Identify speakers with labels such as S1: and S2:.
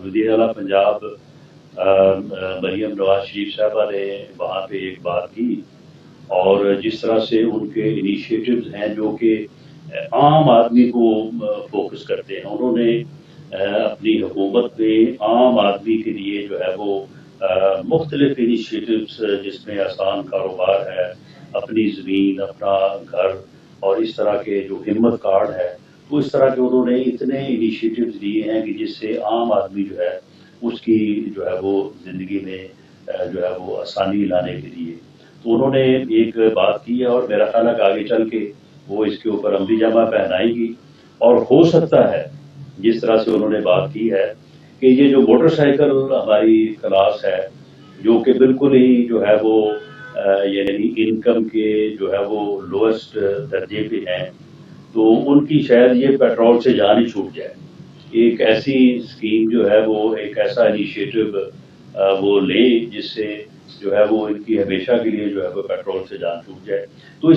S1: वज़ीर आला पंजाब मरियम नवाज शरीफ साहबा ने वहाँ पे एक बात की और जिस तरह से उनके इनिशिएटिव्स हैं जो कि आम आदमी को फोकस करते हैं, उन्होंने अपनी हुकूमत में आम आदमी के लिए जो है वो मुख्तलिफ इनिशिएटिव्स जिसमें आसान कारोबार है, अपनी ज़मीन, अपना घर और इस तरह के जो हिम्मत कार्ड है, तो इस तरह के उन्होंने इतने इनिशिएटिव्स लिए हैं कि जिससे आम आदमी जो है उसकी जो है वो ज़िंदगी में जो है वो आसानी लाने के लिए तो उन्होंने एक बात की है और मेरा ख्याल है कि आगे चल के वो इसके ऊपर अमली जामा पहनाएंगी। और हो सकता है जिस तरह से उन्होंने बात की है कि ये जो मोटरसाइकिल हमारी क्लास है जो कि बिल्कुल ही जो है वो यानी इनकम के जो है वो लोएस्ट दर्जे पे हैं, तो उनकी शायद ये पेट्रोल से जान ही छूट जाए। एक ऐसी स्कीम जो है वो एक ऐसा इनिशिएटिव वो ले जिससे जो है वो इनकी हमेशा के लिए जो है वो पेट्रोल से जान छूट जाए। तो